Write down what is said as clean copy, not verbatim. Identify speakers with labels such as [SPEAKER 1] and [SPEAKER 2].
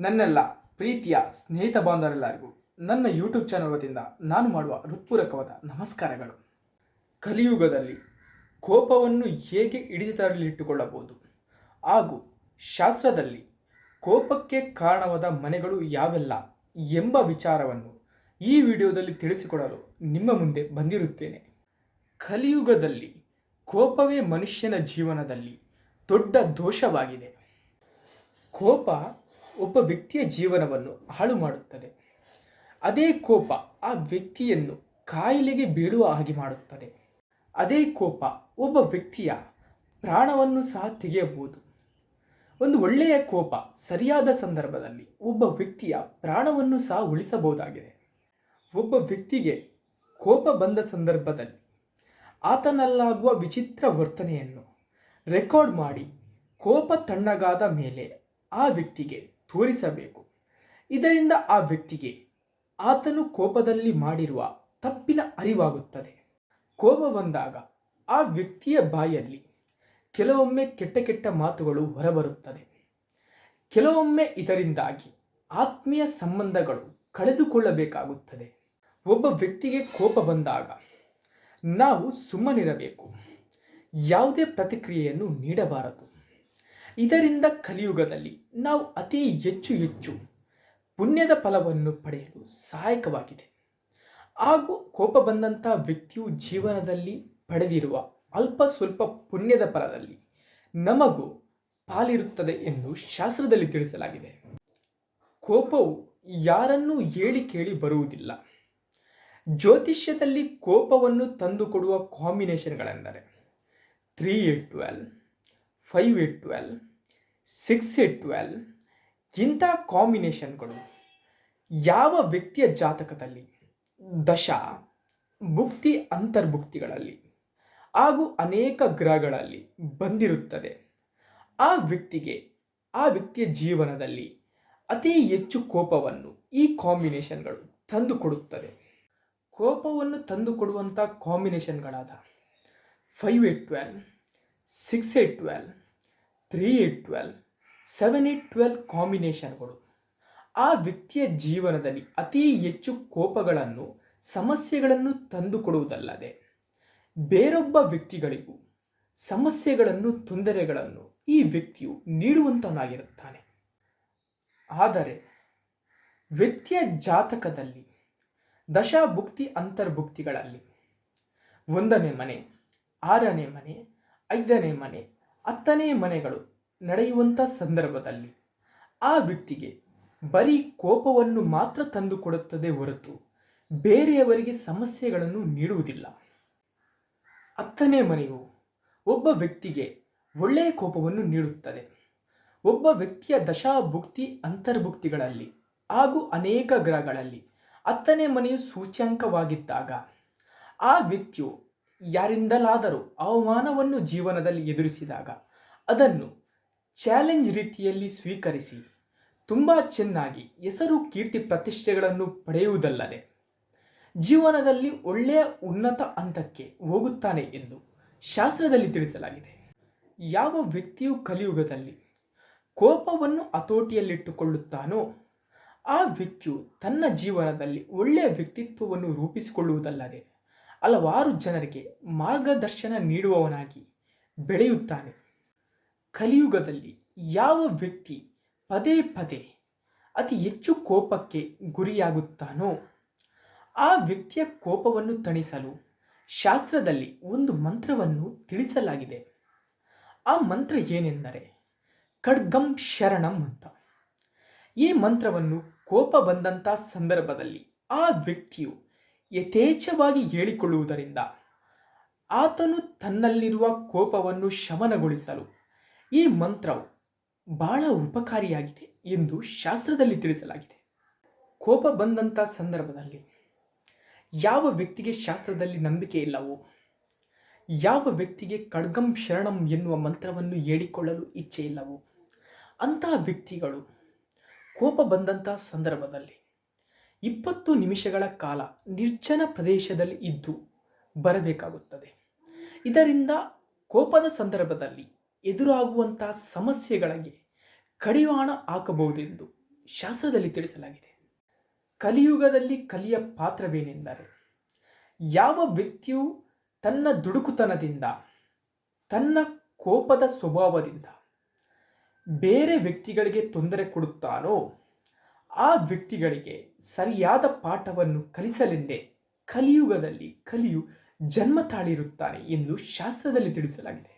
[SPEAKER 1] ನನ್ನೆಲ್ಲ ಪ್ರೀತಿಯ ಸ್ನೇಹಿತ ಬಾಂಧವರೆಲ್ಲರಿಗೂ ನನ್ನ ಯೂಟ್ಯೂಬ್ ಚಾನಲ್ ವತಿಯಿಂದ ನಾನು ಮಾಡುವ ಹೃತ್ಪೂರ್ವಕವಾದ ನಮಸ್ಕಾರಗಳು. ಕಲಿಯುಗದಲ್ಲಿ ಕೋಪವನ್ನು ಹೇಗೆ ಹಿಡಿತದಲ್ಲಿಟ್ಟುಕೊಳ್ಳಬಹುದು ಹಾಗೂ ಶಾಸ್ತ್ರದಲ್ಲಿ ಕೋಪಕ್ಕೆ ಕಾರಣವಾದ ಮನೆಗಳು ಯಾವೆಲ್ಲ ಎಂಬ ವಿಚಾರವನ್ನು ಈ ವಿಡಿಯೋದಲ್ಲಿ ತಿಳಿಸಿಕೊಡಲು ನಿಮ್ಮ ಮುಂದೆ ಬಂದಿರುತ್ತೇನೆ. ಕಲಿಯುಗದಲ್ಲಿ ಕೋಪವೇ ಮನುಷ್ಯನ ಜೀವನದಲ್ಲಿ ದೊಡ್ಡ ದೋಷವಾಗಿದೆ. ಕೋಪ ಒಬ್ಬ ವ್ಯಕ್ತಿಯ ಜೀವನವನ್ನು ಹಾಳು ಮಾಡುತ್ತದೆ. ಅದೇ ಕೋಪ ಆ ವ್ಯಕ್ತಿಯನ್ನು ಕಾಯಿಲೆಗೆ ಬೀಳುವ ಹಾಗೆ ಮಾಡುತ್ತದೆ. ಅದೇ ಕೋಪ ಒಬ್ಬ ವ್ಯಕ್ತಿಯ ಪ್ರಾಣವನ್ನು ಸಹ ತೆಗೆಯಬಹುದು. ಒಂದು ಒಳ್ಳೆಯ ಕೋಪ ಸರಿಯಾದ ಸಂದರ್ಭದಲ್ಲಿ ಒಬ್ಬ ವ್ಯಕ್ತಿಯ ಪ್ರಾಣವನ್ನು ಸಹ ಉಳಿಸಬಹುದಾಗಿದೆ. ಒಬ್ಬ ವ್ಯಕ್ತಿಗೆ ಕೋಪ ಬಂದ ಸಂದರ್ಭದಲ್ಲಿ ಆತನಲ್ಲಾಗುವ ವಿಚಿತ್ರ ವರ್ತನೆಯನ್ನು ರೆಕಾರ್ಡ್ ಮಾಡಿ ಕೋಪ ತಣ್ಣಗಾದ ಮೇಲೆ ಆ ವ್ಯಕ್ತಿಗೆ ತೋರಿಸಬೇಕು. ಇದರಿಂದ ಆ ವ್ಯಕ್ತಿಗೆ ಆತನು ಕೋಪದಲ್ಲಿ ಮಾಡಿರುವ ತಪ್ಪಿನ ಅರಿವಾಗುತ್ತದೆ. ಕೋಪ ಬಂದಾಗ ಆ ವ್ಯಕ್ತಿಯ ಬಾಯಲ್ಲಿ ಕೆಲವೊಮ್ಮೆ ಕೆಟ್ಟ ಕೆಟ್ಟ ಮಾತುಗಳು ಹೊರಬರುತ್ತದೆ. ಕೆಲವೊಮ್ಮೆ ಇದರಿಂದಾಗಿ ಆತ್ಮೀಯ ಸಂಬಂಧಗಳು ಕಳೆದುಕೊಳ್ಳಬೇಕಾಗುತ್ತದೆ. ಒಬ್ಬ ವ್ಯಕ್ತಿಗೆ ಕೋಪ ಬಂದಾಗ ನಾವು ಸುಮ್ಮನಿರಬೇಕು, ಯಾವುದೇ ಪ್ರತಿಕ್ರಿಯೆಯನ್ನು ನೀಡಬಾರದು. ಇದರಿಂದ ಕಲಿಯುಗದಲ್ಲಿ ನಾವು ಅತಿ ಹೆಚ್ಚು ಪುಣ್ಯದ ಫಲವನ್ನು ಪಡೆಯಲು ಸಹಾಯಕವಾಗಿದೆ. ಹಾಗೂ ಕೋಪ ಬಂದಂಥ ವ್ಯಕ್ತಿಯು ಜೀವನದಲ್ಲಿ ಪಡೆದಿರುವ ಅಲ್ಪ ಸ್ವಲ್ಪ ಪುಣ್ಯದ ಫಲದಲ್ಲಿ ನಮಗೂ ಪಾಲಿರುತ್ತದೆ ಎಂದು ಶಾಸ್ತ್ರದಲ್ಲಿ ತಿಳಿಸಲಾಗಿದೆ. ಕೋಪವು ಯಾರನ್ನೂ ಹೇಳಿ ಕೇಳಿ ಬರುವುದಿಲ್ಲ. ಜ್ಯೋತಿಷ್ಯದಲ್ಲಿ ಕೋಪವನ್ನು ತಂದುಕೊಡುವ ಕಾಂಬಿನೇಷನ್ಗಳೆಂದರೆ 3-8-12, 5-8-12, 6-8-12 ಇಂಥ ಕಾಂಬಿನೇಷನ್ಗಳು ಯಾವ ವ್ಯಕ್ತಿಯ ಜಾತಕದಲ್ಲಿ ದಶ ಭುಕ್ತಿ ಅಂತರ್ಭುಕ್ತಿಗಳಲ್ಲಿ ಹಾಗೂ ಅನೇಕ ಗ್ರಹಗಳಲ್ಲಿ ಬಂದಿರುತ್ತದೆ, ಆ ವ್ಯಕ್ತಿಯ ಜೀವನದಲ್ಲಿ ಅತಿ ಹೆಚ್ಚು ಕೋಪವನ್ನು ಈ ಕಾಂಬಿನೇಷನ್ಗಳು ತಂದುಕೊಡುತ್ತದೆ. ಕೋಪವನ್ನು ತಂದುಕೊಡುವಂಥ ಕಾಂಬಿನೇಷನ್ಗಳಾದ 5-8-12, 6-8-12, 3-8-12, 7-8-12 ಕಾಂಬಿನೇಷನ್ಗಳು ಆ ವ್ಯಕ್ತಿಯ ಜೀವನದಲ್ಲಿ ಅತಿ ಹೆಚ್ಚು ಕೋಪಗಳನ್ನು ಸಮಸ್ಯೆಗಳನ್ನು ತಂದುಕೊಡುವುದಲ್ಲದೆ ಬೇರೊಬ್ಬ ವ್ಯಕ್ತಿಗಳಿಗೂ ಸಮಸ್ಯೆಗಳನ್ನು ತೊಂದರೆಗಳನ್ನು ಈ ವ್ಯಕ್ತಿಯು ನೀಡುವಂತನಾಗಿರುತ್ತಾನೆ. ಆದರೆ ವ್ಯಕ್ತಿಯ ಜಾತಕದಲ್ಲಿ ದಶಭುಕ್ತಿ ಅಂತರ್ಭುಕ್ತಿಗಳಲ್ಲಿ 1ನೇ ಮನೆ, 6ನೇ ಮನೆ, 5ನೇ ಮನೆ, 10ನೇ ಮನೆಗಳು ನಡೆಯುವಂಥ ಸಂದರ್ಭದಲ್ಲಿ ಆ ವ್ಯಕ್ತಿಗೆ ಬರೀ ಕೋಪವನ್ನು ಮಾತ್ರ ತಂದುಕೊಡುತ್ತದೆ ಹೊರತು ಬೇರೆಯವರಿಗೆ ಸಮಸ್ಯೆಗಳನ್ನು ನೀಡುವುದಿಲ್ಲ. 10ನೇ ಮನೆಯು ಒಬ್ಬ ವ್ಯಕ್ತಿಗೆ ಒಳ್ಳೆಯ ಕೋಪವನ್ನು ನೀಡುತ್ತದೆ. ಒಬ್ಬ ವ್ಯಕ್ತಿಯ ದಶಾಭುಕ್ತಿ ಅಂತರ್ಭುಕ್ತಿಗಳಲ್ಲಿ ಹಾಗೂ ಅನೇಕ ಗ್ರಹಗಳಲ್ಲಿ 10ನೇ ಮನೆಯು ಸೂಚ್ಯಂಕವಾಗಿದ್ದಾಗ ಆ ವ್ಯಕ್ತಿಯು ಯಾರಿಂದಲಾದರೂ ಅವಮಾನವನ್ನು ಜೀವನದಲ್ಲಿ ಎದುರಿಸಿದಾಗ ಅದನ್ನು ಚಾಲೆಂಜ್ ರೀತಿಯಲ್ಲಿ ಸ್ವೀಕರಿಸಿ ತುಂಬ ಚೆನ್ನಾಗಿ ಹೆಸರು ಕೀರ್ತಿ ಪ್ರತಿಷ್ಠೆಗಳನ್ನು ಪಡೆಯುವುದಲ್ಲದೆ ಜೀವನದಲ್ಲಿ ಒಳ್ಳೆಯ ಉನ್ನತ ಹಂತಕ್ಕೆ ಹೋಗುತ್ತಾನೆ ಎಂದು ಶಾಸ್ತ್ರದಲ್ಲಿ ತಿಳಿಸಲಾಗಿದೆ. ಯಾವ ವ್ಯಕ್ತಿಯು ಕಲಿಯುಗದಲ್ಲಿ ಕೋಪವನ್ನು ಹತೋಟಿಯಲ್ಲಿಟ್ಟುಕೊಳ್ಳುತ್ತಾನೋ ಆ ವ್ಯಕ್ತಿಯು ತನ್ನ ಜೀವನದಲ್ಲಿ ಒಳ್ಳೆಯ ವ್ಯಕ್ತಿತ್ವವನ್ನು ರೂಪಿಸಿಕೊಳ್ಳುವುದಲ್ಲದೆ ಹಲವಾರು ಜನರಿಗೆ ಮಾರ್ಗದರ್ಶನ ನೀಡುವವನಾಗಿ ಬೆಳೆಯುತ್ತಾನೆ. ಕಲಿಯುಗದಲ್ಲಿ ಯಾವ ವ್ಯಕ್ತಿ ಪದೇ ಪದೇ ಅತಿ ಹೆಚ್ಚು ಕೋಪಕ್ಕೆ ಗುರಿಯಾಗುತ್ತಾನೋ ಆ ವ್ಯಕ್ತಿಯ ಕೋಪವನ್ನು ತಣಿಸಲು ಶಾಸ್ತ್ರದಲ್ಲಿ ಒಂದು ಮಂತ್ರವನ್ನು ತಿಳಿಸಲಾಗಿದೆ. ಆ ಮಂತ್ರ ಏನೆಂದರೆ ಖಡ್ಗಂ ಶರಣಂ ಅಂತ. ಈ ಮಂತ್ರವನ್ನು ಕೋಪ ಬಂದಂಥ ಸಂದರ್ಭದಲ್ಲಿ ಆ ವ್ಯಕ್ತಿಯು ಯಥೇಚ್ಛವಾಗಿ ಹೇಳಿಕೊಳ್ಳುವುದರಿಂದ ಆತನು ತನ್ನಲ್ಲಿರುವ ಕೋಪವನ್ನು ಶಮನಗೊಳಿಸಲು ಈ ಮಂತ್ರವು ಬಹಳ ಉಪಕಾರಿಯಾಗಿದೆ ಎಂದು ಶಾಸ್ತ್ರದಲ್ಲಿ ತಿಳಿಸಲಾಗಿದೆ. ಕೋಪ ಬಂದಂಥ ಸಂದರ್ಭದಲ್ಲಿ ಯಾವ ವ್ಯಕ್ತಿಗೆ ಶಾಸ್ತ್ರದಲ್ಲಿ ನಂಬಿಕೆ ಇಲ್ಲವೋ, ಯಾವ ವ್ಯಕ್ತಿಗೆ ಖಡ್ಗಂ ಶರಣಂ ಎನ್ನುವ ಮಂತ್ರವನ್ನು ಹೇಳಿಕೊಳ್ಳಲು ಇಚ್ಛೆ ಇಲ್ಲವೋ ಅಂತಹ ವ್ಯಕ್ತಿಗಳು ಕೋಪ ಬಂದಂಥ ಸಂದರ್ಭದಲ್ಲಿ 20 ನಿಮಿಷಗಳ ಕಾಲ ನಿರ್ಜನ ಪ್ರದೇಶದಲ್ಲಿ ಇದ್ದು ಬರಬೇಕಾಗುತ್ತದೆ. ಇದರಿಂದ ಕೋಪದ ಸಂದರ್ಭದಲ್ಲಿ ಎದುರಾಗುವಂಥ ಸಮಸ್ಯೆಗಳಿಗೆ ಕಡಿವಾಣ ಹಾಕಬಹುದೆಂದು ಶಾಸ್ತ್ರದಲ್ಲಿ ತಿಳಿಸಲಾಗಿದೆ. ಕಲಿಯುಗದಲ್ಲಿ ಕಲಿಯ ಪಾತ್ರವೇನೆಂದರೆ, ಯಾವ ವ್ಯಕ್ತಿಯು ತನ್ನ ದುಡುಕುತನದಿಂದ, ತನ್ನ ಕೋಪದ ಸ್ವಭಾವದಿಂದ ಬೇರೆ ವ್ಯಕ್ತಿಗಳಿಗೆ ತೊಂದರೆ ಕೊಡುತ್ತಾನೋ ಆ ವ್ಯಕ್ತಿಗಳಿಗೆ ಸರಿಯಾದ ಪಾಠವನ್ನು ಕಲಿಸಲೆಂದೇ ಕಲಿಯುಗದಲ್ಲಿ ಕಲಿಯು ಜನ್ಮ ತಾಳಿರುತ್ತಾನೆ ಎಂದು ಶಾಸ್ತ್ರದಲ್ಲಿ ತಿಳಿಸಲಾಗಿದೆ.